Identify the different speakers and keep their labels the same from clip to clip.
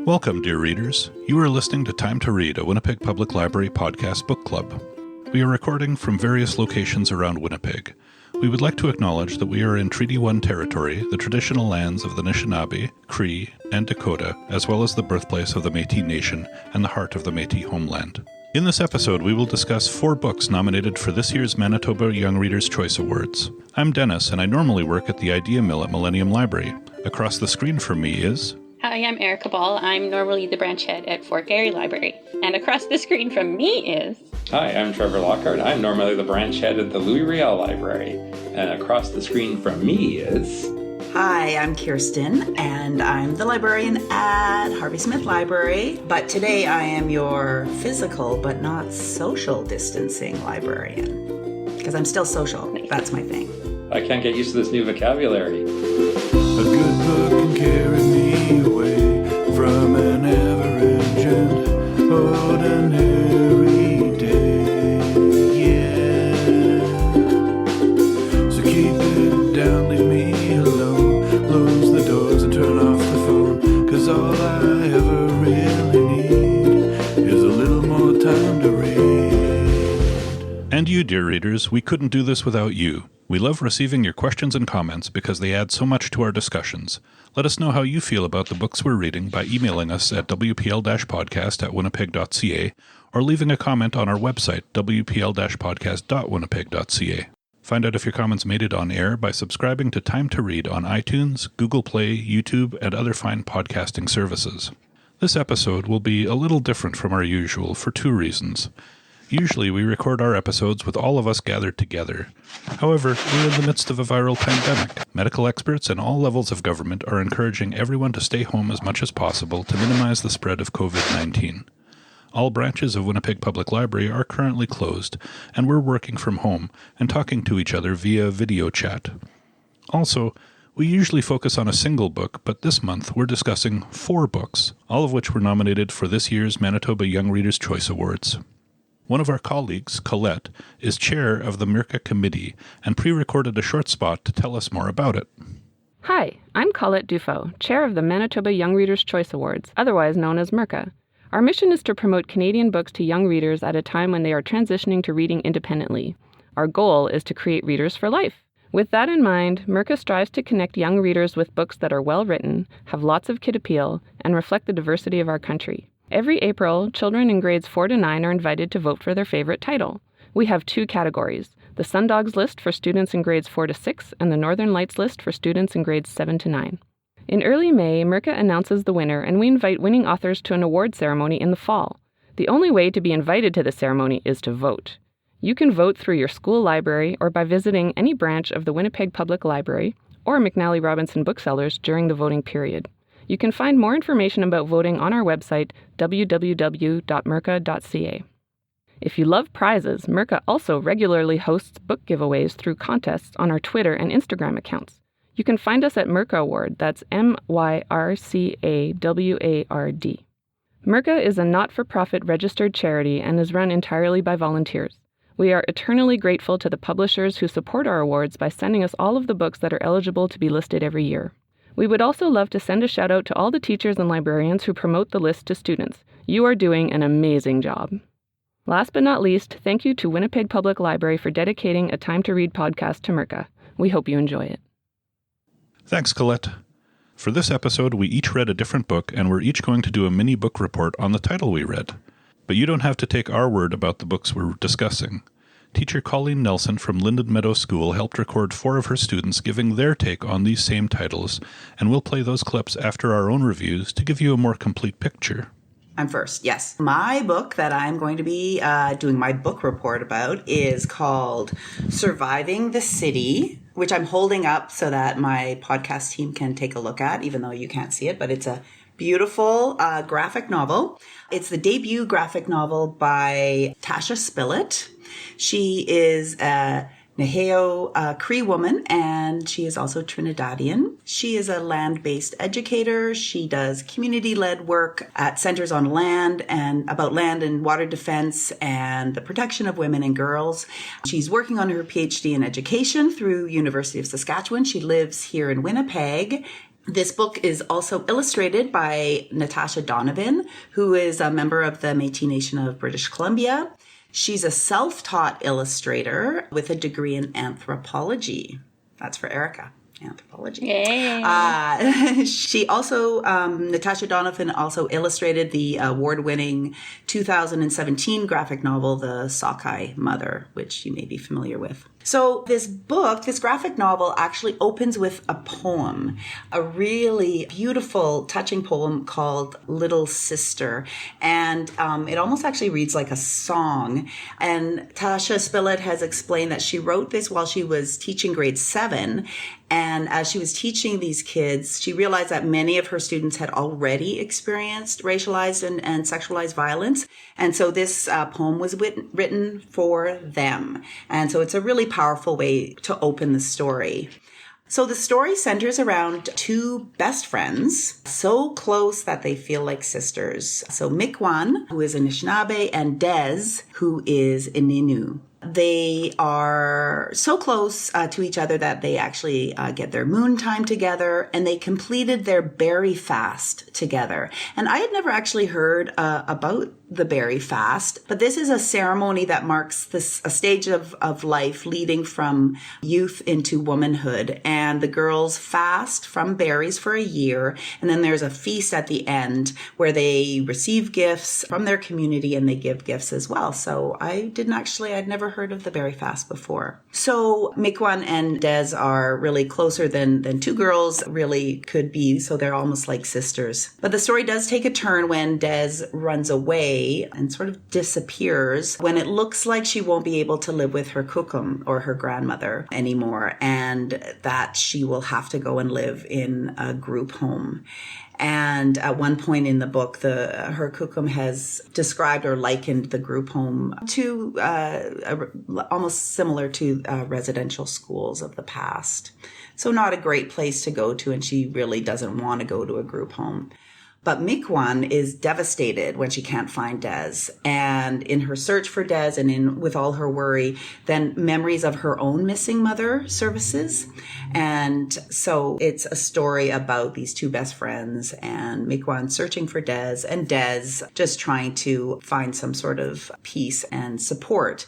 Speaker 1: Welcome, dear readers. You are listening to Time to Read, a Winnipeg Public Library podcast book club. We are recording from various locations around Winnipeg. We would like to acknowledge that we are in Treaty 1 territory, the traditional lands of the Anishinaabe, Cree, and Dakota, as well as the birthplace of the Métis Nation and the heart of the Métis homeland. In this episode, we will discuss 4 books nominated for this year's Manitoba Young Readers' Choice Awards. I'm Dennis, and I normally work at the Idea Mill at Millennium Library. Across the screen from me is...
Speaker 2: Hi, I'm Erica Ball. I'm normally the branch head at Fort Garry Library. And across the screen from me is...
Speaker 3: Hi, I'm Trevor Lockhart. I'm normally the branch head at the Louis Riel Library. And across the screen from me is...
Speaker 4: Hi, I'm Kirsten, and I'm the librarian at Harvey Smith Library. But today I am your physical but not social distancing librarian. Because I'm still social. That's my thing.
Speaker 3: I can't get used to this new vocabulary.
Speaker 5: A good book can carry me away from an average and ordinary day. Yeah. So keep it down, leave me alone. Close the doors and turn off the phone. 'Cause all I ever really need is a little more time to read.
Speaker 1: And you, dear readers, we couldn't do this without you. We love receiving your questions and comments because they add so much to our discussions. Let us know how you feel about the books we're reading by emailing us at wpl-podcast@winnipeg.ca or leaving a comment on our website, wpl-podcast.winnipeg.ca. Find out if your comments made it on air by subscribing to Time to Read on iTunes, Google Play, YouTube, and other fine podcasting services. This episode will be a little different from our usual for 2 reasons. Usually we record our episodes with all of us gathered together. However, we're in the midst of a viral pandemic. Medical experts and all levels of government are encouraging everyone to stay home as much as possible to minimize the spread of COVID-19. All branches of Winnipeg Public Library are currently closed, and we're working from home and talking to each other via video chat. Also, we usually focus on a single book, but this month we're discussing 4 books, all of which were nominated for this year's Manitoba Young Readers' Choice Awards. One of our colleagues, Colette, is chair of the MYRCA committee and pre-recorded a short spot to tell us more about it.
Speaker 6: Hi, I'm Colette Dufault, chair of the Manitoba Young Readers' Choice Awards, otherwise known as MYRCA. Our mission is to promote Canadian books to young readers at a time when they are transitioning to reading independently. Our goal is to create readers for life. With that in mind, MYRCA strives to connect young readers with books that are well-written, have lots of kid appeal, and reflect the diversity of our country. Every April, children in grades 4 to 9 are invited to vote for their favorite title. We have 2 categories, the Sundogs list for students in grades 4 to 6 and the Northern Lights list for students in grades 7 to 9. In early May, MYRCA announces the winner and we invite winning authors to an award ceremony in the fall. The only way to be invited to the ceremony is to vote. You can vote through your school library or by visiting any branch of the Winnipeg Public Library or McNally Robinson Booksellers during the voting period. You can find more information about voting on our website, www.myrca.ca. If you love prizes, MYRCA also regularly hosts book giveaways through contests on our Twitter and Instagram accounts. You can find us at MYRCA Award, that's MYRCAWARD. MYRCA is a not-for-profit registered charity and is run entirely by volunteers. We are eternally grateful to the publishers who support our awards by sending us all of the books that are eligible to be listed every year. We would also love to send a shout out to all the teachers and librarians who promote the list to students. You are doing an amazing job. Last but not least, thank you to Winnipeg Public Library for dedicating a Time to Read podcast to MYRCA. We hope you enjoy it.
Speaker 1: Thanks, Colette. For this episode, we each read a different book, and we're each going to do a mini book report on the title we read. But you don't have to take our word about the books we're discussing. Teacher Colleen Nielsen from Linden Meadow School helped record 4 of her students giving their take on these same titles, and we'll play those clips after our own reviews to give you a more complete picture.
Speaker 4: I'm first, yes. My book that I'm going to be doing my book report about is called Surviving the City, which I'm holding up so that my podcast team can take a look at, even though you can't see it, but it's a beautiful graphic novel. It's the debut graphic novel by Tasha Spillett. She is a Naheo Cree woman, and she is also Trinidadian. She is a land-based educator. She does community-led work at centers on land and about land and water defense and the protection of women and girls. She's working on her PhD in education through University of Saskatchewan. She lives here in Winnipeg. This book is also illustrated by Tasha Donovan, who is a member of the Métis Nation of British Columbia. She's a self-taught illustrator with a degree in anthropology. That's for Erica. Anthropology.
Speaker 2: Yay.
Speaker 4: She also, Tasha Donovan also illustrated the award-winning 2017 graphic novel, The Sockeye Mother, which you may be familiar with. So this book, this graphic novel, actually opens with a poem, a really beautiful, touching poem called Little Sister. And it almost actually reads like a song. And Tasha Spillett has explained that she wrote this while she was teaching grade 7. And as she was teaching these kids, she realized that many of her students had already experienced racialized and sexualized violence. And so this poem was written for them. And so it's a really powerful way to open the story. So the story centers around two best friends, so close that they feel like sisters. So Mikwon, who is Anishinaabe, and Des, who is Ininu. They are so close to each other that they actually get their moon time together, and they completed their berry fast together. And I had never actually heard about the berry fast, but this is a ceremony that marks a stage of life leading from youth into womanhood. And the girls fast from berries for a year, and then there's a feast at the end where they receive gifts from their community and they give gifts as well. So I'd never heard of the berry fast before. So Mikwon and Des are really closer than two girls really could be, so they're almost like sisters. But the story does take a turn when Des runs away and sort of disappears when it looks like she won't be able to live with her kukum or her grandmother anymore, and that she will have to go and live in a group home. And at one point in the book, her kukum has described or likened the group home to almost similar to residential schools of the past. So not a great place to go to, and she really doesn't want to go to a group home. But Mikwon is devastated when she can't find Des. And in her search for Des and with all her worry, then memories of her own missing mother surfaces. And so it's a story about these two best friends and Mikwon searching for Des and Des just trying to find some sort of peace and support.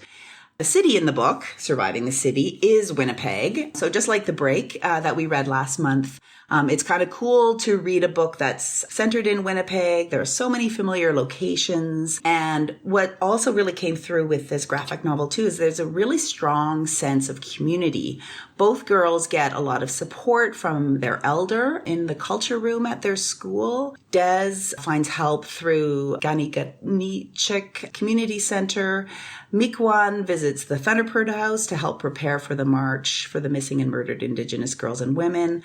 Speaker 4: The city in the book, Surviving the City, is Winnipeg. So just like The Break that we read last month, it's kind of cool to read a book that's centered in Winnipeg. There are so many familiar locations. And what also really came through with this graphic novel too is there's a really strong sense of community. Both girls get a lot of support from their elder in the culture room at their school. Des finds help through Ganiganichik Community Center. Mikwon visits the Thunderbird House to help prepare for the March for the Missing and Murdered Indigenous Girls and Women.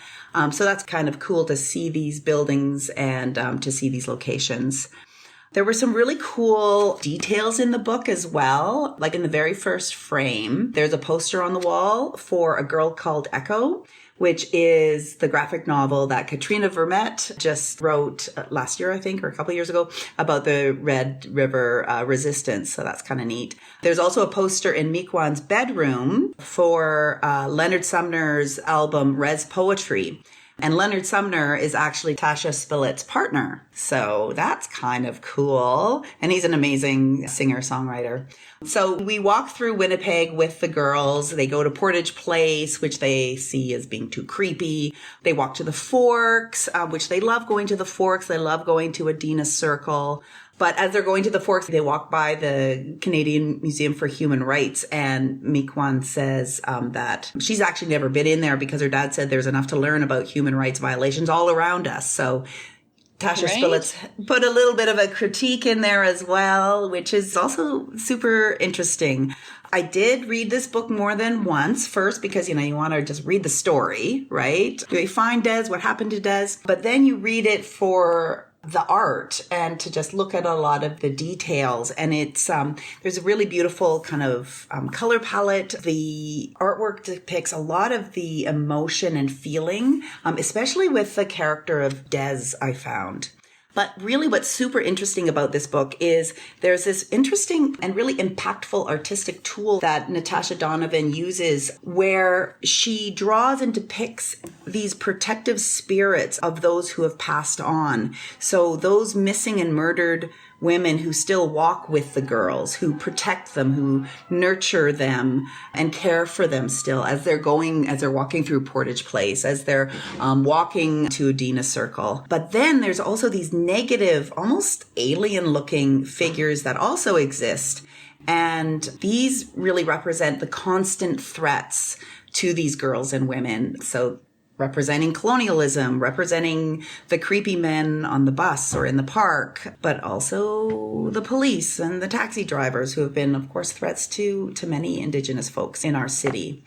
Speaker 4: So that's kind of cool to see these buildings and to see these locations. There were some really cool details in the book as well. Like in the very first frame, there's a poster on the wall for A Girl Called Echo, which is the graphic novel that Katrina Vermette just wrote last year, I think, or a couple of years ago, about the Red River resistance. So that's kind of neat. There's also a poster in Mikwon's bedroom for Leonard Sumner's album Res Poetry. And Leonard Sumner is actually Tasha Spillett's partner. So that's kind of cool. And he's an amazing singer-songwriter. So we walk through Winnipeg with the girls. They go to Portage Place, which they see as being too creepy. They walk to the Forks, which they love going to the Forks. They love going to Adina Circle. But as they're going to the Forks, they walk by the Canadian Museum for Human Rights, and Mikwon says that she's actually never been in there because her dad said there's enough to learn about human rights violations all around us. So Tasha Spillett's put a little bit of a critique in there as well, which is also super interesting. I did read this book more than once. First, because, you want to just read the story, right? Do they find Des? What happened to Des? But then you read it for the art and to just look at a lot of the details. And it's, there's a really beautiful kind of color palette. The artwork depicts a lot of the emotion and feeling, especially with the character of Des, I found. But really what's super interesting about this book is there's this interesting and really impactful artistic tool that Natasha Donovan uses where she draws and depicts these protective spirits of those who have passed on. So those missing and murdered women who still walk with the girls, who protect them, who nurture them and care for them still as they're walking through Portage Place, as they're walking to Udina Circle. But then there's also these negative, almost alien looking figures that also exist. And these really represent the constant threats to these girls and women. So representing colonialism, representing the creepy men on the bus or in the park, but also the police and the taxi drivers who have been, of course, threats to many Indigenous folks in our city.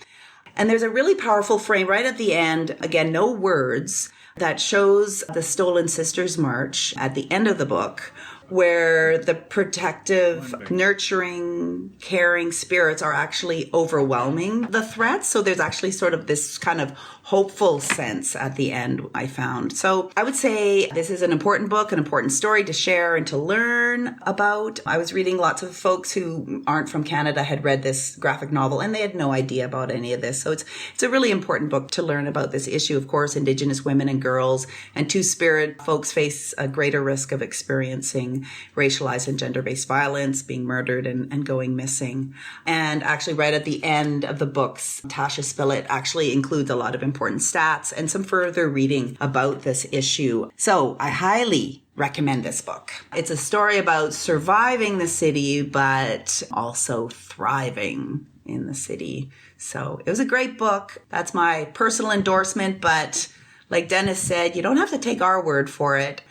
Speaker 4: And there's a really powerful frame right at the end, again, no words, that shows the Stolen Sisters March at the end of the book, where the protective, nurturing, caring spirits are actually overwhelming the threats. So there's actually sort of this kind of hopeful sense at the end, I found. So I would say this is an important book, an important story to share and to learn about. I was reading lots of folks who aren't from Canada had read this graphic novel and they had no idea about any of this. So it's a really important book to learn about this issue. Of course, Indigenous women and girls and Two-Spirit folks face a greater risk of experiencing racialized and gender-based violence, being murdered and going missing. And actually right at the end of the books, Tasha Spillett actually includes a lot of important stats and some further reading about this issue. So I highly recommend this book. It's a story about surviving the city, but also thriving in the city. So it was a great book. That's my personal endorsement, but like Dennis said, you don't have to take our word for it.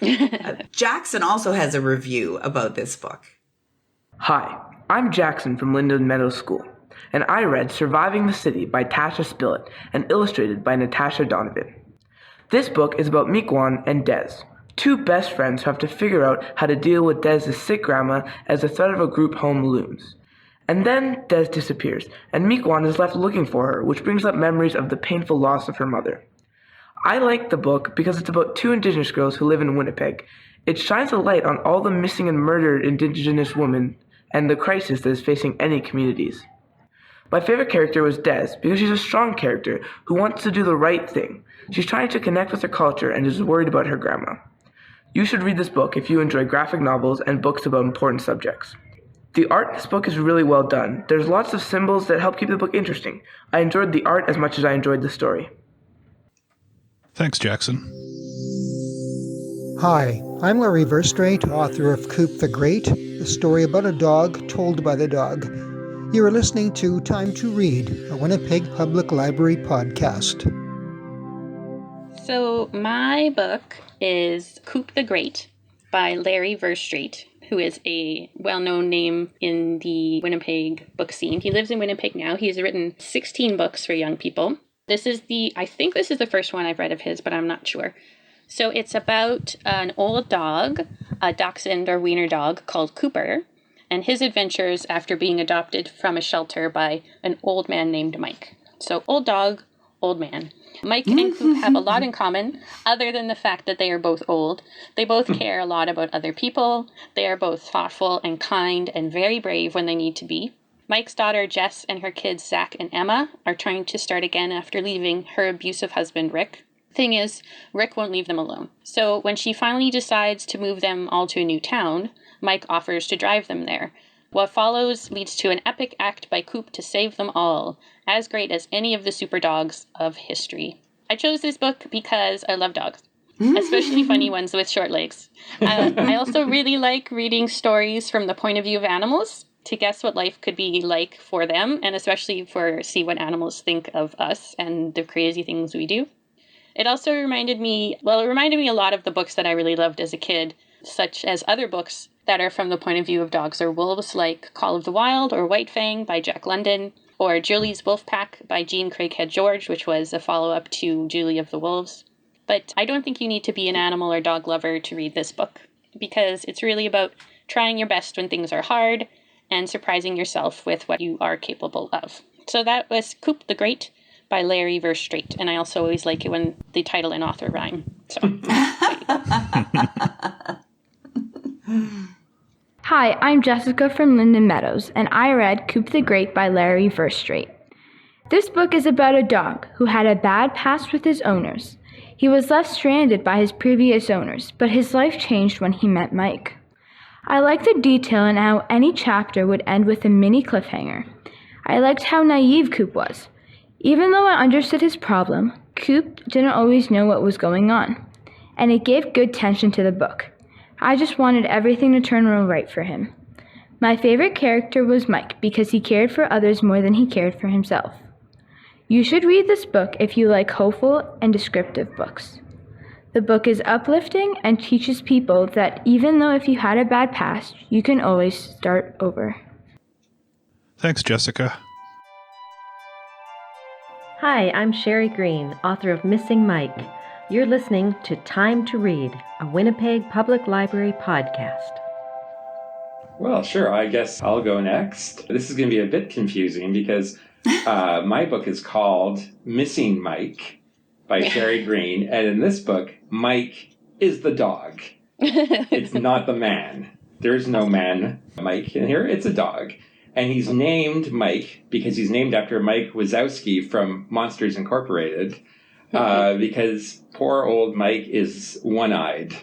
Speaker 4: Jackson also has a review about this book.
Speaker 7: Hi, I'm Jackson from Linden Meadows School, and I read Surviving the City by Tasha Spillett and illustrated by Natasha Donovan. This book is about Miigwech and Des, two best friends who have to figure out how to deal with Des' sick grandma as the threat of a group home looms. And then Des disappears, and Miigwech is left looking for her, which brings up memories of the painful loss of her mother. I like the book because it's about two Indigenous girls who live in Winnipeg. It shines a light on all the missing and murdered Indigenous women and the crisis that is facing any communities. My favorite character was Des because she's a strong character who wants to do the right thing. She's trying to connect with her culture and is worried about her grandma. You should read this book if you enjoy graphic novels and books about important subjects. The art in this book is really well done. There's lots of symbols that help keep the book interesting. I enjoyed the art as much as I enjoyed the story.
Speaker 1: Thanks, Jackson.
Speaker 8: Hi, I'm Larry Verstraete, author of Coop the Great, a story about a dog told by the dog. You are listening to Time to Read, a Winnipeg Public Library podcast.
Speaker 2: So my book is Coop the Great by Larry Verstraete, who is a well-known name in the Winnipeg book scene. He lives in Winnipeg now. He's written 16 books for young people. I think this is the first one I've read of his, but I'm not sure. So it's about an old dog, a dachshund or wiener dog called Cooper, and his adventures after being adopted from a shelter by an old man named Mike. So old dog, old man. Mike and Coop have a lot in common, other than the fact that they are both old. They both care a lot about other people. They are both thoughtful and kind and very brave when they need to be. Mike's daughter, Jess, and her kids, Zach and Emma, are trying to start again after leaving her abusive husband, Rick. Thing is, Rick won't leave them alone. So when she finally decides to move them all to a new town, Mike offers to drive them there. What follows leads to an epic act by Coop to save them all, as great as any of the super dogs of history. I chose this book because I love dogs, especially funny ones with short legs. I also really like reading stories from the point of view of animals, to guess what life could be like for them, and especially see what animals think of us and the crazy things we do. It also reminded me a lot of the books that I really loved as a kid, such as other books that are from the point of view of dogs or wolves, like Call of the Wild or White Fang by Jack London, or Julie's Wolf Pack by Jean Craighead George, which was a follow-up to Julie of the Wolves. But I don't think you need to be an animal or dog lover to read this book, because it's really about trying your best when things are hard and surprising yourself with what you are capable of. So that was Coop the Great by Larry Verstraete, and I also always like it when the title and author rhyme. So, there you go.
Speaker 9: Hi, I'm Jessica from Linden Meadows, and I read Coop the Great by Larry Verstraete. This book is about a dog who had a bad past with his owners. He was left stranded by his previous owners, but his life changed when he met Mike. I liked the detail in how any chapter would end with a mini cliffhanger. I liked how naive Coop was. Even though I understood his problem, Coop didn't always know what was going on, and it gave good tension to the book. I just wanted everything to turn out right for him. My favorite character was Mike because he cared for others more than he cared for himself. You should read this book if you like hopeful and descriptive books. The book is uplifting and teaches people that even though if you had a bad past, you can always start over.
Speaker 1: Thanks, Jessica.
Speaker 10: Hi, I'm Shari Green, author of Missing Mike. You're listening to Time to Read, a Winnipeg Public Library podcast.
Speaker 3: Well, sure. I guess I'll go next. This is going to be a bit confusing because my book is called Missing Mike by Shari Green. And in this book, Mike is the dog. It's not the man. There's no man, Mike, in here. It's a dog. And he's named Mike because he's named after Mike Wazowski from Monsters Incorporated. Because poor old Mike is one-eyed,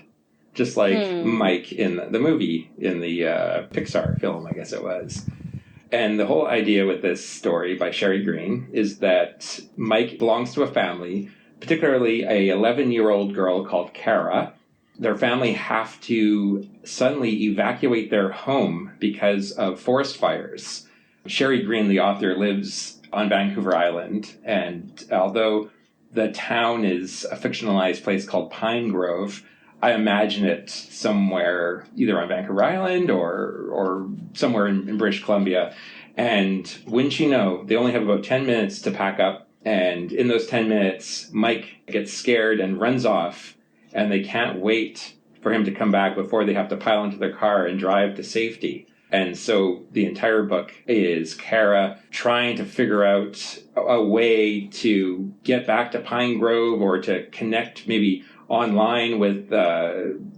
Speaker 3: just like Mike in the movie, in the Pixar film, I guess it was. And the whole idea with this story by Shari Green is that Mike belongs to a family, particularly a 11-year-old girl called Kara. Their family have to suddenly evacuate their home because of forest fires. Shari Green, the author, lives on Vancouver Island, and although the town is a fictionalized place called Pine Grove, I imagine it somewhere either on Vancouver Island or somewhere in British Columbia. And wouldn't you know, they only have about 10 minutes to pack up. And in those 10 minutes, Mike gets scared and runs off. And they can't wait for him to come back before they have to pile into their car and drive to safety. And so the entire book is Kara trying to figure out a way to get back to Pine Grove or to connect maybe online with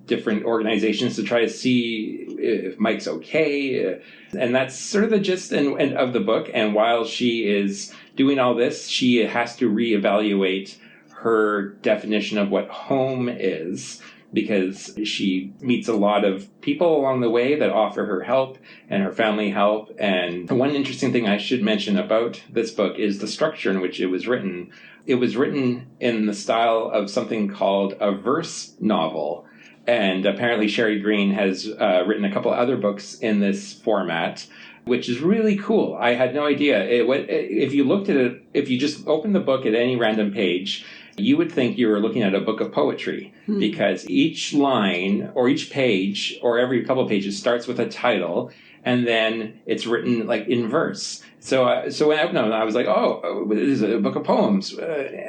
Speaker 3: different organizations to try to see if Mike's okay. And that's sort of the gist of the book. And while she is doing all this, she has to reevaluate her definition of what home is, because she meets a lot of people along the way that offer her help and her family help. And one interesting thing I should mention about this book is the structure in which it was written. It was written in the style of something called a verse novel. And apparently Shari Green has written a couple other books in this format, which is really cool. I had no idea. If you looked at it, if you just opened the book at any random page, you would think you were looking at a book of poetry, because each line or each page or every couple of pages starts with a title, and then it's written like in verse. So I was like, oh, this is a book of poems.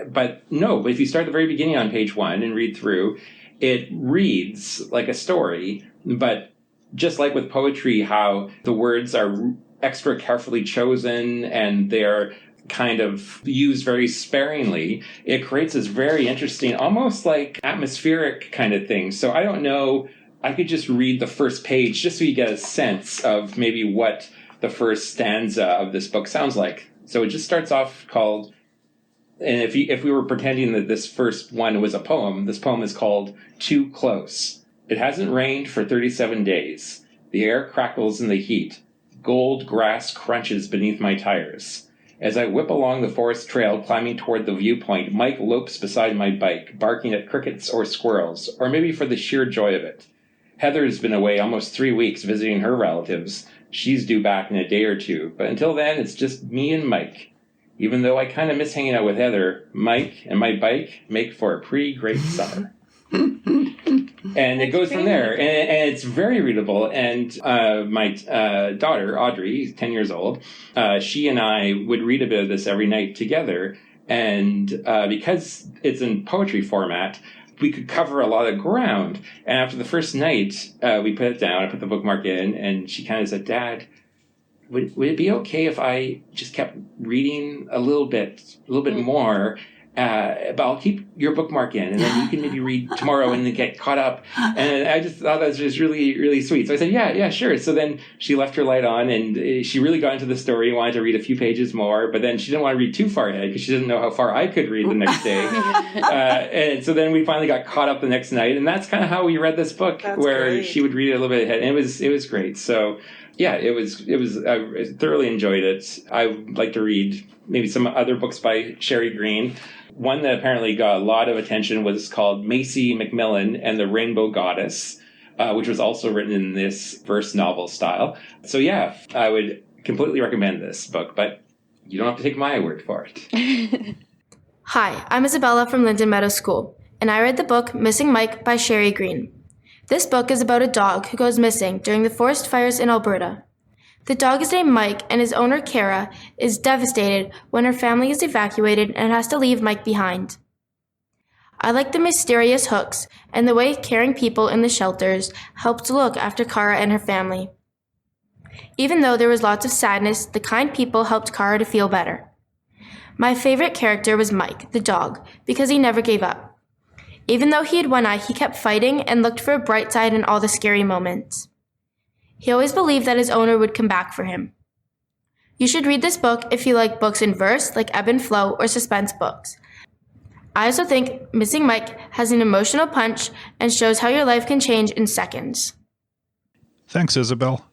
Speaker 3: But no, but if you start at the very beginning on page 1 and read through, it reads like a story. But just like with poetry, how the words are extra carefully chosen and they're kind of used very sparingly, it creates this very interesting, almost like atmospheric kind of thing. So I don't know, I could just read the first page just so you get a sense of maybe what the first stanza of this book sounds like. So it just starts off called, and if we were pretending that this first one was a poem, this poem is called Too Close. It hasn't rained for 37 days. The air crackles in the heat. Gold grass crunches beneath my tires. As I whip along the forest trail climbing toward the viewpoint, Mike lopes beside my bike, barking at crickets or squirrels, or maybe for the sheer joy of it. Heather's been away almost 3 weeks visiting her relatives. She's due back in a day or two, but until then, it's just me and Mike. Even though I kind of miss hanging out with Heather, Mike and my bike make for a pretty great summer. And it goes from there, and it's very readable. And my daughter, Audrey, 10 years old, she and I would read a bit of this every night together. And because it's in poetry format, we could cover a lot of ground. And after the first night, we put it down, I put the bookmark in, and she kind of said, Dad, would it be okay if I just kept reading a little bit more? but I'll keep your bookmark in, and then you can maybe read tomorrow and then get caught up. And I just thought that was just really, really sweet. So I said, yeah, sure. So then she left her light on, and she really got into the story, wanted to read a few pages more, but then she didn't want to read too far ahead because she didn't know how far I could read the next day. And so then we finally got caught up the next night, and that's kind of how we read this book, where she would read it a little bit ahead, and it was great. So yeah, it was. I thoroughly enjoyed it. I would like to read maybe some other books by Shari Green. One that apparently got a lot of attention was called Macy McMillan and the Rainbow Goddess, which was also written in this verse novel style. So yeah, I would completely recommend this book, but you don't have to take my word for it.
Speaker 11: Hi, I'm Isabella from Linden Meadow School, and I read the book Missing Mike by Shari Green. This book is about a dog who goes missing during the forest fires in Alberta. The dog is named Mike, and his owner, Kara, is devastated when her family is evacuated and has to leave Mike behind. I like the mysterious hooks and the way caring people in the shelters helped look after Kara and her family. Even though there was lots of sadness, the kind people helped Kara to feel better. My favorite character was Mike, the dog, because he never gave up. Even though he had one eye, he kept fighting and looked for a bright side in all the scary moments. He always believed that his owner would come back for him. You should read this book if you like books in verse, like Ebb and Flow or suspense books. I also think Missing Mike has an emotional punch and shows how your life can change in seconds.
Speaker 1: Thanks, Isabel.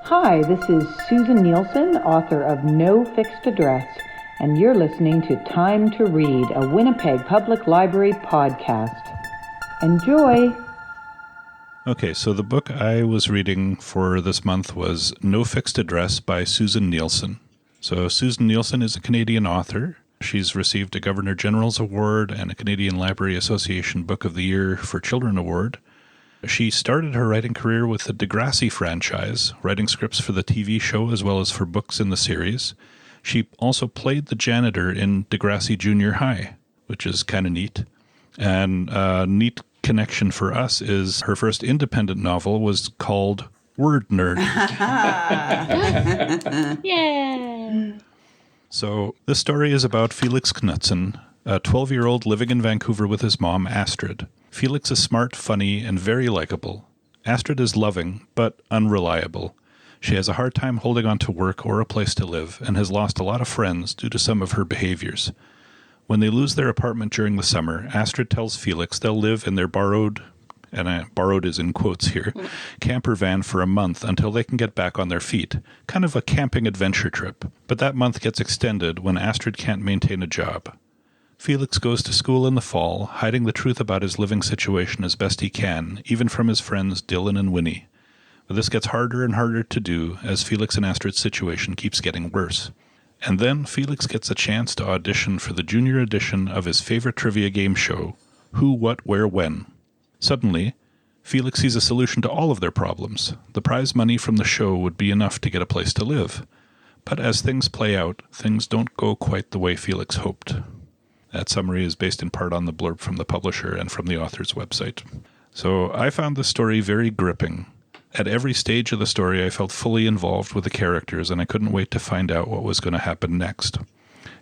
Speaker 12: Hi, this is Susin Nielsen, author of No Fixed Address, and you're listening to Time to Read, a Winnipeg Public Library podcast. Enjoy!
Speaker 1: Okay, so the book I was reading for this month was No Fixed Address by Susin Nielsen. So Susin Nielsen is a Canadian author. She's received a Governor General's Award and a Canadian Library Association Book of the Year for Children Award. She started her writing career with the Degrassi franchise, writing scripts for the TV show as well as for books in the series. She also played the janitor in Degrassi Junior High, which is kind of neat. And neat connection for us is her first independent novel was called Word Nerd.
Speaker 2: Yay!
Speaker 1: So this story is about Felix Knudsen, a 12-year-old living in Vancouver with his mom, Astrid. Felix is smart, funny, and very likable. Astrid is loving, but unreliable. She has a hard time holding on to work or a place to live and has lost a lot of friends due to some of her behaviors. When they lose their apartment during the summer, Astrid tells Felix they'll live in their borrowed, and borrowed is in quotes here, camper van for a month until they can get back on their feet. Kind of a camping adventure trip. But that month gets extended when Astrid can't maintain a job. Felix goes to school in the fall, hiding the truth about his living situation as best he can, even from his friends Dylan and Winnie. But this gets harder and harder to do as Felix and Astrid's situation keeps getting worse. And then Felix gets a chance to audition for the junior edition of his favorite trivia game show, Who, What, Where, When. Suddenly, Felix sees a solution to all of their problems. The prize money from the show would be enough to get a place to live. But as things play out, things don't go quite the way Felix hoped. That summary is based in part on the blurb from the publisher and from the author's website. So I found this story very gripping. At every stage of the story, I felt fully involved with the characters, and I couldn't wait to find out what was going to happen next.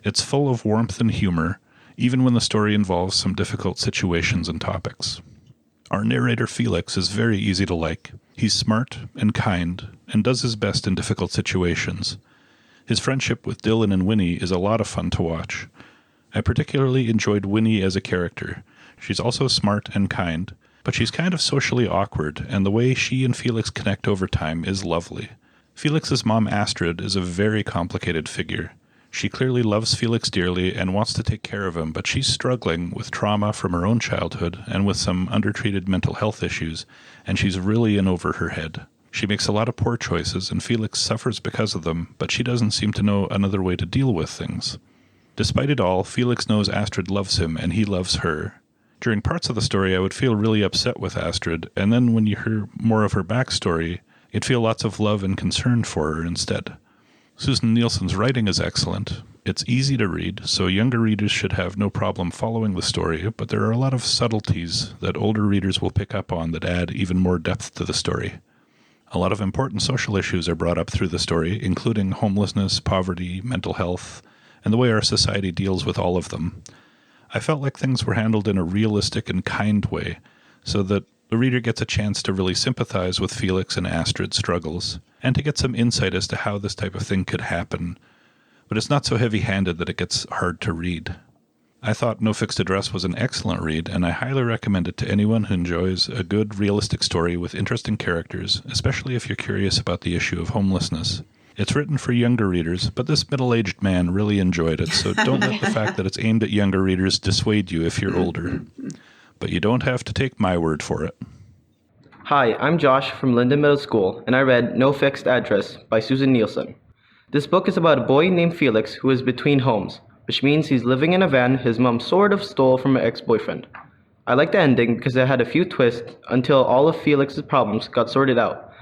Speaker 1: It's full of warmth and humor, even when the story involves some difficult situations and topics. Our narrator Felix is very easy to like. He's smart and kind, and does his best in difficult situations. His friendship with Dylan and Winnie is a lot of fun to watch. I particularly enjoyed Winnie as a character. She's also smart and kind, but she's kind of socially awkward, and the way she and Felix connect over time is lovely. Felix's mom Astrid is a very complicated figure. She clearly loves Felix dearly and wants to take care of him, but she's struggling with trauma from her own childhood and with some undertreated mental health issues, and she's really in over her head. She makes a lot of poor choices, and Felix suffers because of them, but she doesn't seem to know another way to deal with things. Despite it all, Felix knows Astrid loves him, and he loves her. During parts of the story, I would feel really upset with Astrid, and then when you hear more of her backstory, you'd feel lots of love and concern for her instead. Susin Nielsen's writing is excellent. It's easy to read, so younger readers should have no problem following the story, but there are a lot of subtleties that older readers will pick up on that add even more depth to the story. A lot of important social issues are brought up through the story, including homelessness, poverty, mental health, and the way our society deals with all of them. I felt like things were handled in a realistic and kind way, so that the reader gets a chance to really sympathize with Felix and Astrid's struggles, and to get some insight as to how this type of thing could happen. But it's not so heavy-handed that it gets hard to read. I thought No Fixed Address was an excellent read, and I highly recommend it to anyone who enjoys a good, realistic story with interesting characters, especially if you're curious about the issue of homelessness. It's written for younger readers, but this middle-aged man really enjoyed it, so don't let the fact that it's aimed at younger readers dissuade you if you're older. But you don't have to take my word for it.
Speaker 13: Hi, I'm Josh from Linden Middle School, and I read No Fixed Address by Susin Nielsen. This book is about a boy named Felix who is between homes, which means he's living in a van his mom sort of stole from her ex-boyfriend. I like the ending because it had a few twists until all of Felix's problems got sorted out.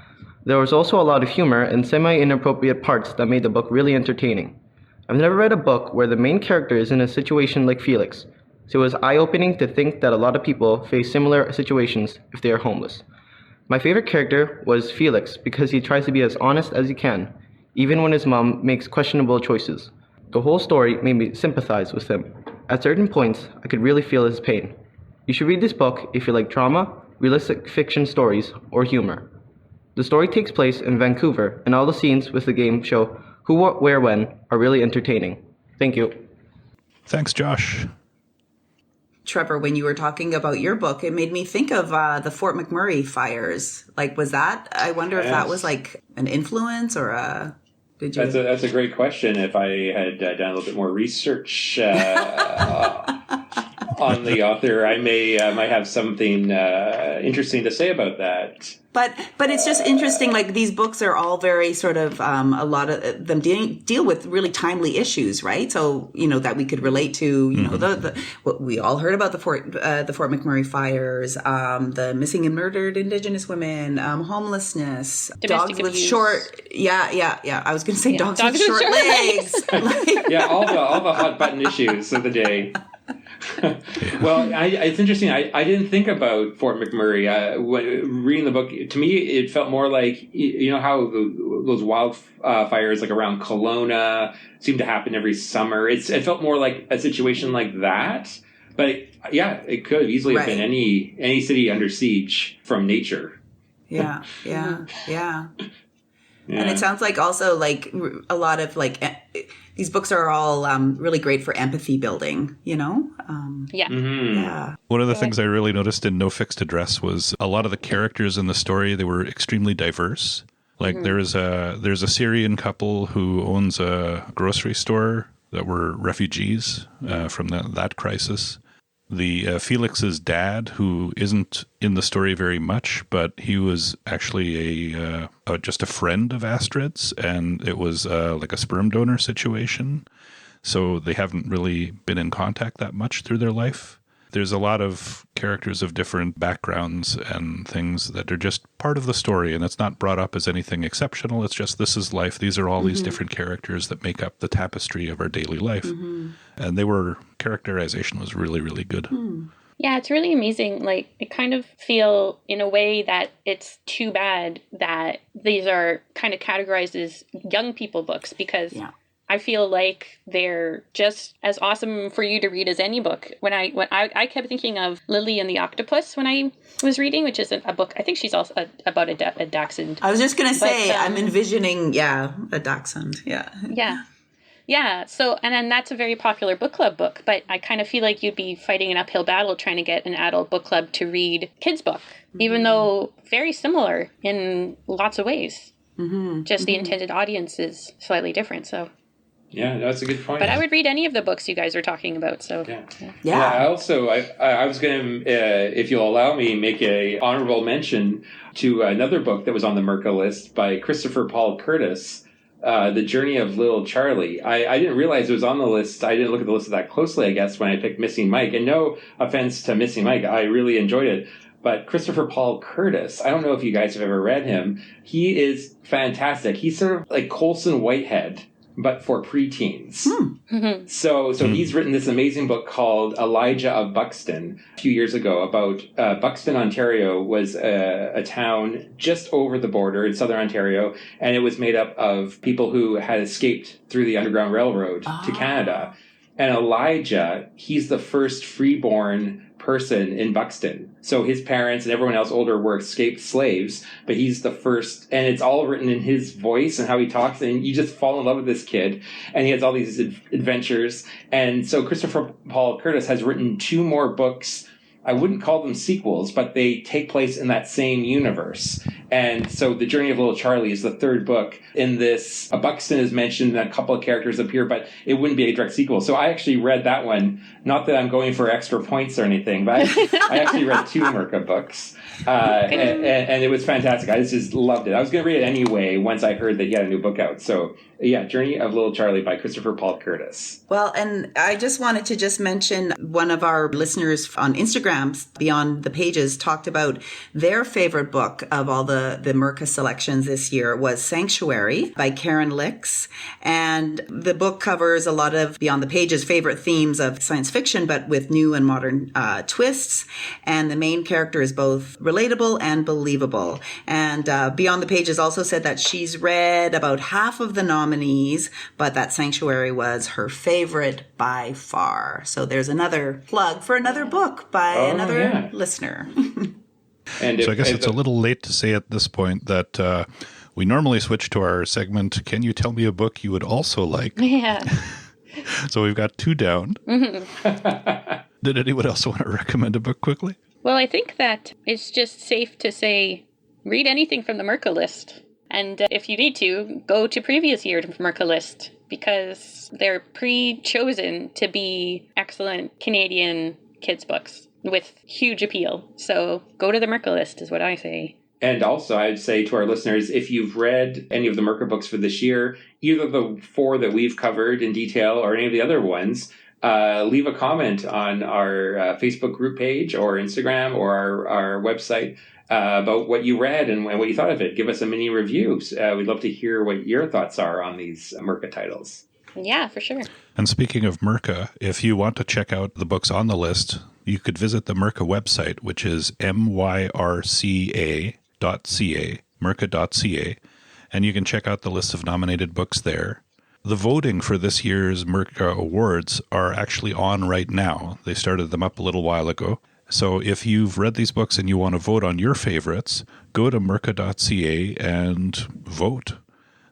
Speaker 13: There was also a lot of humor and semi-inappropriate parts that made the book really entertaining. I've never read a book where the main character is in a situation like Felix, so it was eye-opening to think that a lot of people face similar situations if they are homeless. My favorite character was Felix because he tries to be as honest as he can, even when his mom makes questionable choices. The whole story made me sympathize with him. At certain points, I could really feel his pain. You should read this book if you like drama, realistic fiction stories, or humor. The story takes place in Vancouver, and all the scenes with the game show Who, What, Where, When are really entertaining. Thank you.
Speaker 1: Thanks, Josh.
Speaker 4: Trevor, when you were talking about your book, it made me think of the Fort McMurray fires. Like, was that, I wonder if that was like an influence or a... Did you?
Speaker 3: That's a great question. If I had done a little bit more research on the author, I might have something interesting to say about that.
Speaker 4: But it's just interesting. Like, these books are all very sort of a lot of them deal with really timely issues, right? So that we could relate to. You know, the what we all heard about the Fort McMurray fires, the missing and murdered Indigenous women, homelessness,
Speaker 2: domestic
Speaker 4: dogs with
Speaker 2: abuse.
Speaker 4: short. Yeah. I was going to say dogs with short legs.
Speaker 3: Yeah, all the hot button issues of the day. Well, it's interesting. I didn't think about Fort McMurray when reading the book. To me, it felt more like, how those wildfires like around Kelowna seem to happen every summer. It felt more like a situation like that. But it could easily have been any city under siege from nature.
Speaker 4: Yeah. And it sounds like also like a lot of like these books are all really great for empathy building, Yeah.
Speaker 2: Yeah.
Speaker 1: One of the things I really noticed in No Fixed Address was a lot of the characters in the story, they were extremely diverse. Like there's a Syrian couple who owns a grocery store that were refugees from that crisis. The Felix's dad, who isn't in the story very much, but he was actually just a friend of Astrid's, and it was like a sperm donor situation. So they haven't really been in contact that much through their life. There's a lot of characters of different backgrounds and things that are just part of the story, and it's not brought up as anything exceptional. It's just, this is life. These are all these different characters that make up the tapestry of our daily life. And characterization was really, really good.
Speaker 2: Yeah, it's really amazing. Like, I kind of feel in a way that it's too bad that these are kind of categorized as young people books, because I feel like they're just as awesome for you to read as any book. When I kept thinking of Lily and the Octopus when I was reading, which is a book. I think she's also about a dachshund.
Speaker 4: I was just going to say, I'm envisioning, a dachshund.
Speaker 2: Yeah. So, and then that's a very popular book club book, but I kind of feel like you'd be fighting an uphill battle trying to get an adult book club to read kids' book, even though very similar in lots of ways. Just the intended audience is slightly different. So.
Speaker 3: Yeah, that's a good point.
Speaker 2: But I would read any of the books you guys are talking about. So
Speaker 3: yeah. I also I was going to, if you'll allow me, make a honorable mention to another book that was on the MYRCA list by Christopher Paul Curtis, The Journey of Little Charlie. I didn't realize it was on the list. I didn't look at the list that closely, I guess, when I picked Missing Mike. And no offense to Missing Mike, I really enjoyed it. But Christopher Paul Curtis, I don't know if you guys have ever read him. He is fantastic. He's sort of like Colson Whitehead, but for preteens. So he's written this amazing book called Elijah of Buxton a few years ago about Buxton, Ontario was a town just over the border in southern Ontario, and it was made up of people who had escaped through the Underground Railroad to Canada. And Elijah, he's the first freeborn person in Buxton. So his parents and everyone else older were escaped slaves, but he's the first, and it's all written in his voice and how he talks, and you just fall in love with this kid, and he has all these adventures. And so Christopher Paul Curtis has written 2 more books. I wouldn't call them sequels, but they take place in that same universe. And so The Journey of Little Charlie is the 3rd book in this. Buxton is mentioned and a couple of characters appear, but it wouldn't be a direct sequel. So I actually read that one. Not that I'm going for extra points or anything, but I actually read 2 MYRCA books. And it was fantastic. I just loved it. I was going to read it anyway once I heard that he had a new book out. So yeah, Journey of Little Charlie by Christopher Paul Curtis.
Speaker 4: Well, and I just wanted to just mention one of our listeners on Instagram, Beyond the Pages, talked about their favorite book of all the MYRCA selections this year was Sanctuary by Karen Licks. And the book covers a lot of Beyond the Pages' favorite themes of science fiction, but with new and modern twists. And the main character is both relatable and believable. And Beyond the Pages also said that she's read about half of the nominees, but that Sanctuary was her favorite by far. So there's another plug for another book by another listener.
Speaker 1: And so I guess it's a little late to say at this point that we normally switch to our segment, Can You Tell Me a Book You Would Also Like?
Speaker 2: Yeah.
Speaker 1: So we've got 2 down.
Speaker 2: Mm-hmm.
Speaker 1: Did anyone else want to recommend a book quickly?
Speaker 2: Well, I think that it's just safe to say, read anything from the MYRCA list. And if you need to, go to previous year's MYRCA list, because they're pre-chosen to be excellent Canadian kids' books with huge appeal. So go to the MYRCA list is what I say.
Speaker 3: And also, I'd say to our listeners, if you've read any of the MYRCA books for this year, either the 4 that we've covered in detail or any of the other ones, leave a comment on our Facebook group page or Instagram or our website about what you read and what you thought of it. Give us a mini review. We'd love to hear what your thoughts are on these MYRCA titles.
Speaker 2: Yeah, for sure.
Speaker 1: And speaking of MYRCA, if you want to check out the books on the list, you could visit the MYRCA website, which is myrca.ca, myrca.ca, and you can check out the list of nominated books there. The voting for this year's MYRCA Awards are actually on right now. They started them up a little while ago. So if you've read these books and you want to vote on your favorites, go to myrca.ca and vote.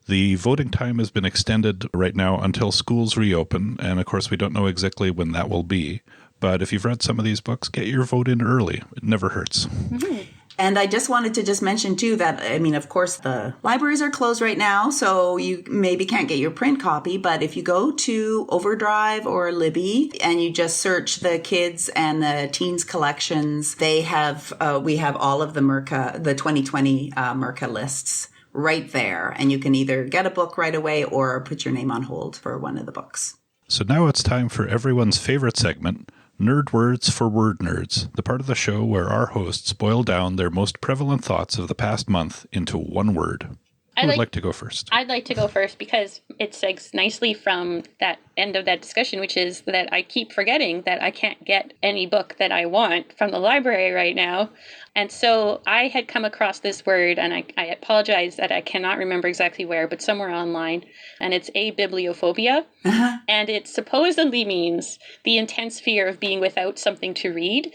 Speaker 1: The voting time has been extended right now until schools reopen, and of course we don't know exactly when that will be. But if you've read some of these books, get your vote in early. It never hurts.
Speaker 4: Mm-hmm. And I just wanted to just mention, too, that, I mean, of course, the libraries are closed right now, so you maybe can't get your print copy. But if you go to Overdrive or Libby and you just search the kids and the teens collections, they have, we have all of the MYRCA, the 2020 MYRCA lists right there. And you can either get a book right away or put your name on hold for one of the books.
Speaker 1: So now it's time for everyone's favorite segment, Nerd Words for Word Nerds, the part of the show where our hosts boil down their most prevalent thoughts of the past month into one word. Who would like to go first?
Speaker 2: I'd like to go first because it segs nicely from that end of that discussion, which is that I keep forgetting that I can't get any book that I want from the library right now. And so I had come across this word, and I apologize that I cannot remember exactly where, but somewhere online, and it's abibliophobia. Uh-huh. And it supposedly means the intense fear of being without something to read,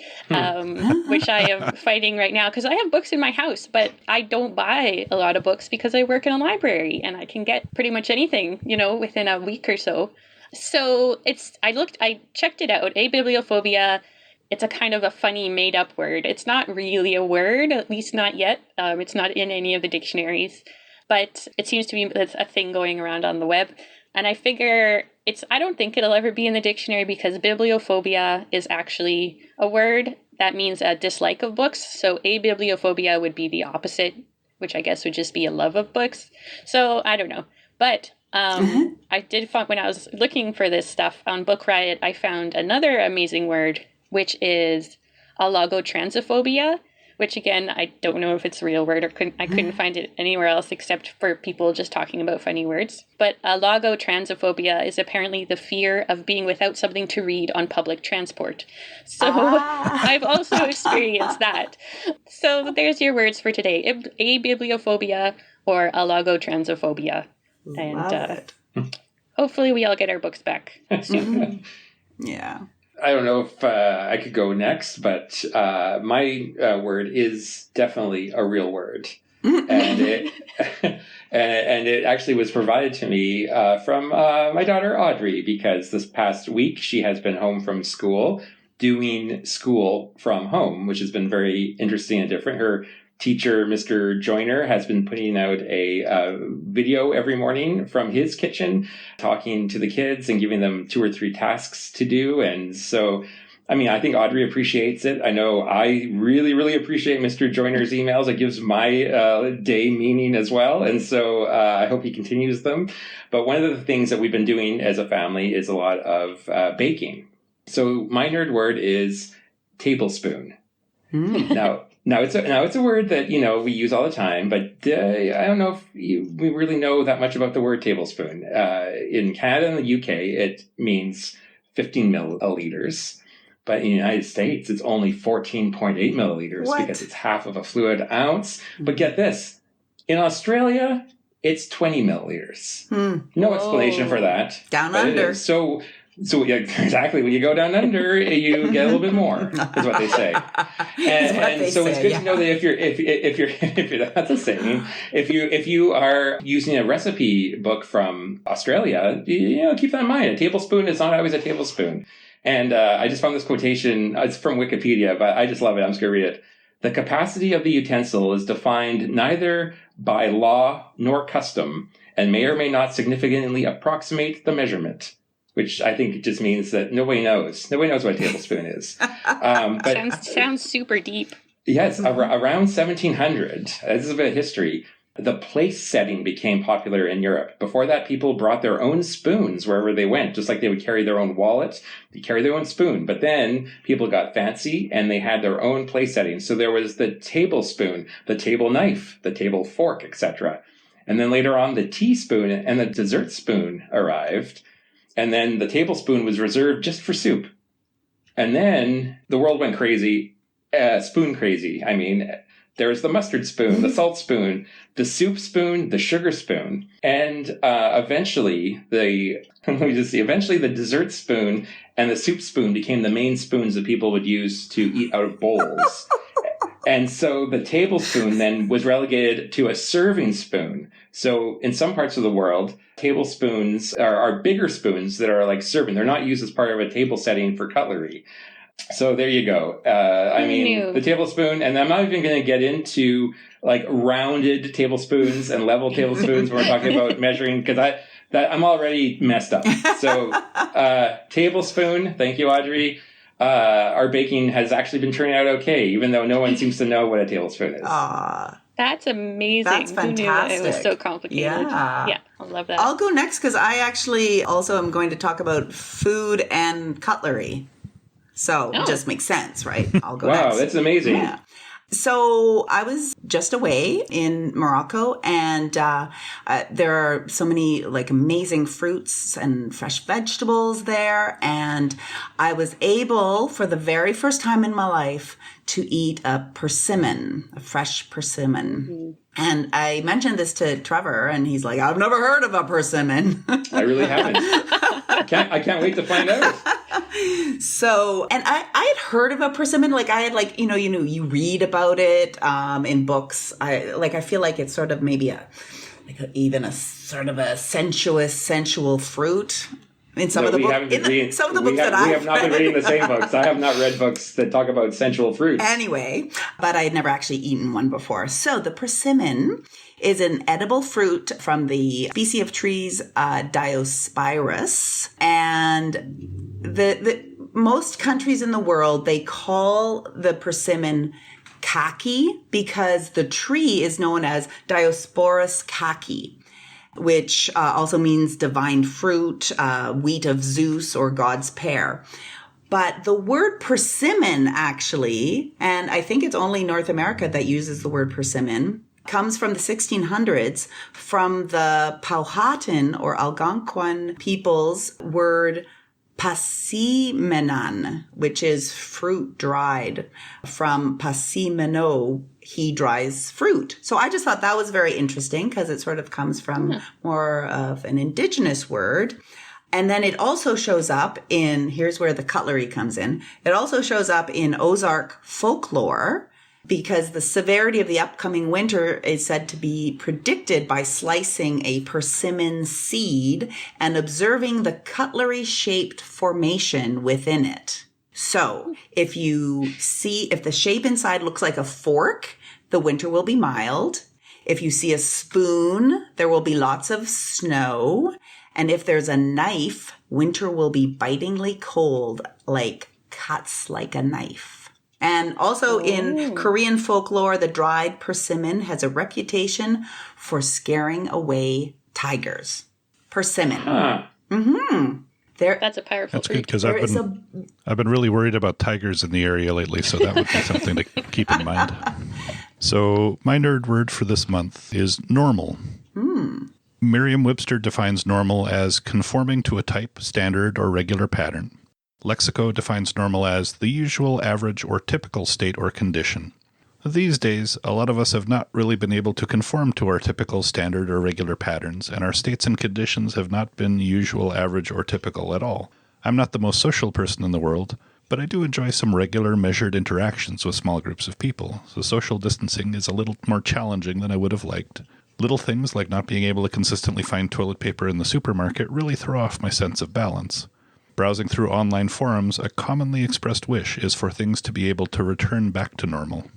Speaker 2: which I am fighting right now because I have books in my house, but I don't buy a lot of books because I work in a library, and I can get pretty much anything, within a week or so. So I checked it out, abibliophobia. It's a kind of a funny made-up word. It's not really a word, at least not yet. It's not in any of the dictionaries, but it seems to be a thing going around on the web. And I figure I don't think it'll ever be in the dictionary because bibliophobia is actually a word that means a dislike of books. So abibliophobia would be the opposite, which I guess would just be a love of books. So I don't know. But I did find, when I was looking for this stuff on Book Riot, I found another amazing word, which is allogotransphobia, which again, I don't know if it's a real word or I couldn't find it anywhere else except for people just talking about funny words. But allogotransphobia is apparently the fear of being without something to read on public transport. So I've also experienced that. So there's your words for today, abibliophobia or allogotransphobia.
Speaker 4: Love it.
Speaker 2: hopefully we all get our books back soon.
Speaker 4: Yeah.
Speaker 3: I don't know if I could go next, but my word is definitely a real word. And it and it actually was provided to me from my daughter Audrey, because this past week she has been home from school doing school from home, which has been very interesting and different. Her teacher, Mr. Joyner, has been putting out a video every morning from his kitchen, talking to the kids and giving them 2 or 3 tasks to do. And so, I mean, I think Audrey appreciates it. I know I really, really appreciate Mr. Joyner's emails. It gives my day meaning as well. And so I hope he continues them. But one of the things that we've been doing as a family is a lot of baking. So my nerd word is tablespoon. Now it's a word that, you know, we use all the time, but I don't know if we really know that much about the word tablespoon. In Canada and the UK, it means 15 milliliters. But in the United States, it's only 14.8 milliliters because it's half of a fluid ounce. But get this, in Australia, it's 20 milliliters. No explanation for that.
Speaker 4: Down under.
Speaker 3: So yeah, exactly. When you go down under, you get a little bit more, is what they say. And so it's good to know that if you're that's the same. If you are using a recipe book from Australia, you know, keep that in mind. A tablespoon is not always a tablespoon. And I just found this quotation. It's from Wikipedia, but I just love it. I'm just going to read it. The capacity of the utensil is defined neither by law nor custom, and may or may not significantly approximate the measurement. Which I think just means that nobody knows. Nobody knows what a tablespoon is. But
Speaker 2: sounds super deep.
Speaker 3: Yes, around 1700, this is a bit of history, the place setting became popular in Europe. Before that, people brought their own spoons wherever they went, just like they would carry their own wallet, they carry their own spoon. But then people got fancy and they had their own place setting. So there was the tablespoon, the table knife, the table fork, etc. And then later on, the teaspoon and the dessert spoon arrived. And then the tablespoon was reserved just for soup. And then the world went crazy, spoon crazy. I mean, there was the mustard spoon, the salt spoon, the soup spoon, the sugar spoon. And eventually the dessert spoon and the soup spoon became the main spoons that people would use to eat out of bowls. And so the tablespoon then was relegated to a serving spoon. So in some parts of the world, tablespoons are bigger spoons that are like serving. They're not used as part of a table setting for cutlery. So there you go. The tablespoon, and I'm not even going to get into like rounded tablespoons and level tablespoons when we're talking about measuring, because I'm already messed up. So tablespoon, thank you, Audrey. Our baking has actually been turning out okay, even though no one seems to know what a tablespoon is.
Speaker 2: That's amazing.
Speaker 4: That's fantastic.
Speaker 2: Who knew that it was so complicated? Yeah, I love that.
Speaker 4: I'll go next because I actually also am going to talk about food and cutlery. So it just makes sense, right? I'll go next.
Speaker 3: Wow, that's amazing.
Speaker 4: Yeah. So I was just away in Morocco, and there are so many like amazing fruits and fresh vegetables there. And I was able, for the very first time in my life, to eat a persimmon, a fresh persimmon. Mm-hmm. And I mentioned this to Trevor, and he's like, I've never heard of a persimmon.
Speaker 3: I really haven't. I can't wait to find out.
Speaker 4: So, and I had heard of a persimmon, like I had like, you read about it in books. I feel like it's sort of maybe even a sort of a sensual fruit. In some of the books that I have
Speaker 3: not been reading the same books. I have not read books that talk about sensual fruits.
Speaker 4: Anyway, but I had never actually eaten one before. So the persimmon is an edible fruit from the species of trees Diospyros, and the most countries in the world, they call the persimmon kaki because the tree is known as Diospyros kaki, which also means divine fruit, wheat of Zeus, or God's pear. But the word persimmon actually, and I think it's only North America that uses the word persimmon, comes from the 1600s from the Powhatan or Algonquin people's word pasimenon, which is fruit dried, from pasimeno, he dries fruit. So I just thought that was very interesting because it sort of comes from more of an indigenous word. And then it also shows up in, here's where the cutlery comes in. It also shows up in Ozark folklore because the severity of the upcoming winter is said to be predicted by slicing a persimmon seed and observing the cutlery-shaped formation within it. So if the shape inside looks like a fork, the winter will be mild. If you see a spoon, there will be lots of snow. And if there's a knife, winter will be bitingly cold, like cuts like a knife. And also in Korean folklore, the dried persimmon has a reputation for scaring away tigers. Persimmon.
Speaker 3: Huh.
Speaker 4: Mm-hmm.
Speaker 2: That's a powerful
Speaker 1: That's good
Speaker 2: fruit.
Speaker 1: because I've been really worried about tigers in the area lately, so that would be something to keep in mind. So my nerd word for this month is normal. Merriam-Webster defines normal as conforming to a type, standard, or regular pattern. Lexico defines normal as the usual, average, or typical state or condition. These days, a lot of us have not really been able to conform to our typical, standard, or regular patterns, and our states and conditions have not been usual, average, or typical at all. I'm not the most social person in the world, but I do enjoy some regular, measured interactions with small groups of people, so social distancing is a little more challenging than I would have liked. Little things like not being able to consistently find toilet paper in the supermarket really throw off my sense of balance. Browsing through online forums, a commonly expressed wish is for things to be able to return back to normal.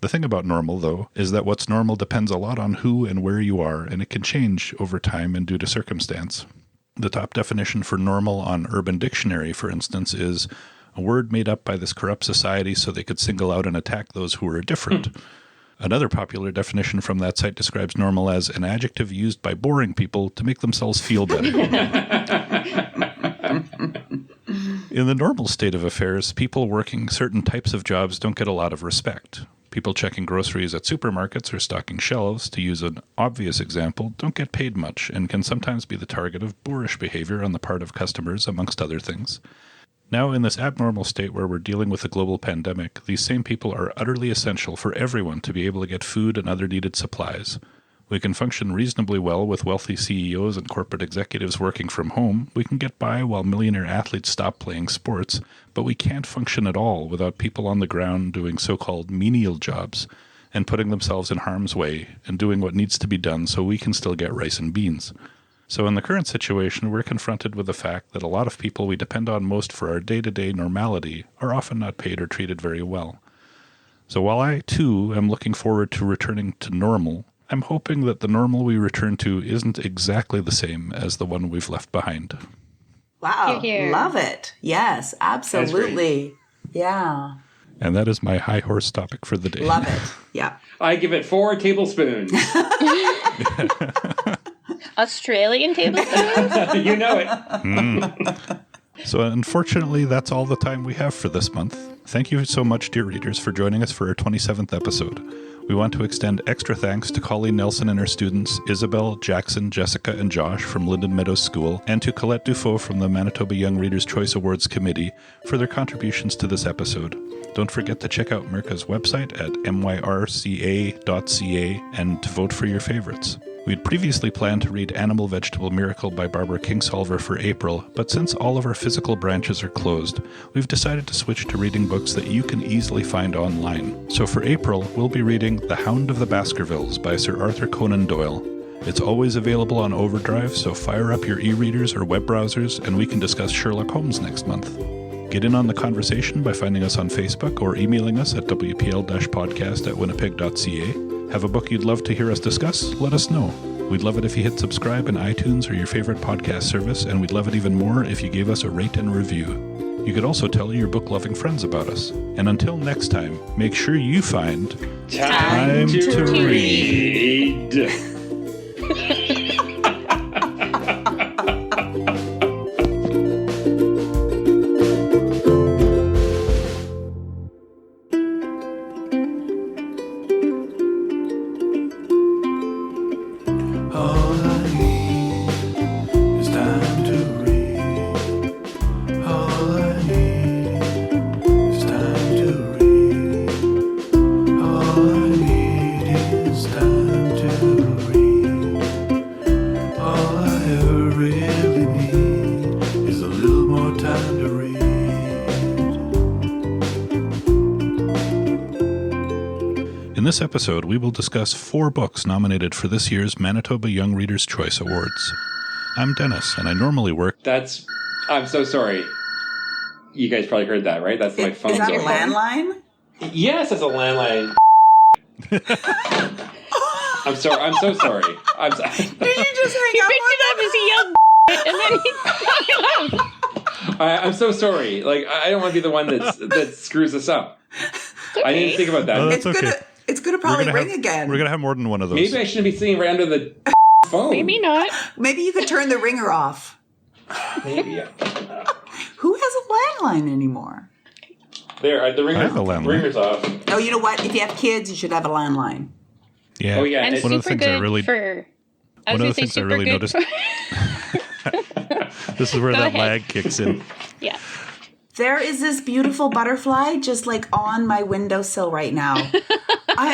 Speaker 1: The thing about normal, though, is that what's normal depends a lot on who and where you are, and it can change over time and due to circumstance. The top definition for normal on Urban Dictionary, for instance, is a word made up by this corrupt society so they could single out and attack those who were different. Another popular definition from that site describes normal as an adjective used by boring people to make themselves feel better. In the normal state of affairs, people working certain types of jobs don't get a lot of respect. People checking groceries at supermarkets or stocking shelves, to use an obvious example, don't get paid much and can sometimes be the target of boorish behavior on the part of customers, amongst other things. Now, in this abnormal state where we're dealing with a global pandemic, these same people are utterly essential for everyone to be able to get food and other needed supplies. We can function reasonably well with wealthy CEOs and corporate executives working from home. We can get by while millionaire athletes stop playing sports, but we can't function at all without people on the ground doing so-called menial jobs and putting themselves in harm's way and doing what needs to be done so we can still get rice and beans. So in the current situation, we're confronted with the fact that a lot of people we depend on most for our day-to-day normality are often not paid or treated very well. So while I, too, am looking forward to returning to normal, I'm hoping that the normal we return to isn't exactly the same as the one we've left behind.
Speaker 4: Wow.
Speaker 2: Hear, hear.
Speaker 4: Love it. Yes, absolutely. Yeah.
Speaker 1: And that is my high horse topic for the day.
Speaker 4: Love it. Yeah.
Speaker 3: I give it 4 tablespoons.
Speaker 2: Australian tablespoons?
Speaker 3: You know it.
Speaker 1: So unfortunately, that's all the time we have for this month. Thank you so much, dear readers, for joining us for our 27th episode. We want to extend extra thanks to Colleen Nelson and her students, Isabel, Jackson, Jessica, and Josh from Linden Meadows School, and to Colette Dufault from the Manitoba Young Readers' Choice Awards Committee for their contributions to this episode. Don't forget to check out MYRCA's website at myrca.ca and to vote for your favorites. We'd previously planned to read Animal Vegetable Miracle by Barbara Kingsolver for April, but since all of our physical branches are closed, we've decided to switch to reading books that you can easily find online. So for April, we'll be reading The Hound of the Baskervilles by Sir Arthur Conan Doyle. It's always available on Overdrive, so fire up your e-readers or web browsers and we can discuss Sherlock Holmes next month. Get in on the conversation by finding us on Facebook or emailing us at wpl-podcast@winnipeg.ca. Have a book you'd love to hear us discuss? Let us know. We'd love it if you hit subscribe in iTunes or your favorite podcast service, and we'd love it even more if you gave us a rate and review. You could also tell your book-loving friends about us. And until next time, make sure you find
Speaker 3: Time to read.
Speaker 5: All I need
Speaker 1: this episode, we will discuss 4 books nominated for this year's Manitoba Young Readers' Choice Awards. I'm Dennis, and I normally work...
Speaker 3: I'm so sorry. You guys probably heard that, right? That's my phone.
Speaker 4: Is that a landline?
Speaker 3: Yes, it's a landline. I'm so sorry.
Speaker 4: Did you just hang
Speaker 2: He
Speaker 4: up
Speaker 2: picked
Speaker 4: on
Speaker 2: it up as he yelled and then he hung it up.
Speaker 3: I'm so sorry. Like, I don't want to be the one that screws us up.
Speaker 2: Okay.
Speaker 3: I didn't think about that.
Speaker 1: Oh, that's okay.
Speaker 4: It's going to probably ring again.
Speaker 1: We're going to have more than one of those.
Speaker 3: Maybe I shouldn't be sitting right under the phone.
Speaker 2: Maybe not.
Speaker 4: Maybe you could turn the ringer off.
Speaker 3: Maybe, yeah.
Speaker 4: Who has a landline anymore?
Speaker 3: There, the
Speaker 1: I have a landline.
Speaker 3: ringer's off.
Speaker 4: Oh, you know what? If you have kids, you should have a landline.
Speaker 1: Yeah.
Speaker 3: Oh, yeah.
Speaker 2: And
Speaker 1: One of the
Speaker 2: super
Speaker 1: things I
Speaker 2: good
Speaker 1: really...
Speaker 2: for...
Speaker 1: One of the things I really noticed... This is where
Speaker 2: Go
Speaker 1: that
Speaker 2: ahead.
Speaker 1: lag kicks in.
Speaker 2: Yeah.
Speaker 4: There is this beautiful butterfly just like on my windowsill right now.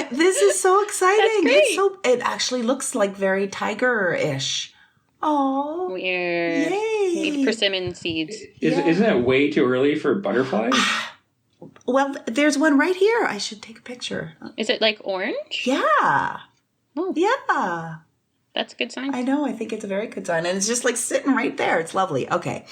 Speaker 4: This is so exciting.
Speaker 2: That's great.
Speaker 4: It actually looks like very tiger-ish. Oh,
Speaker 2: We're need persimmon seeds.
Speaker 3: Isn't it way too early for butterflies?
Speaker 4: well, there's one right here. I should take a picture.
Speaker 2: Is it like orange?
Speaker 4: Yeah.
Speaker 2: Oh,
Speaker 4: Yeah.
Speaker 2: that's a good sign.
Speaker 4: I know. I think it's a very good sign. And it's just like sitting right there. It's lovely. Okay.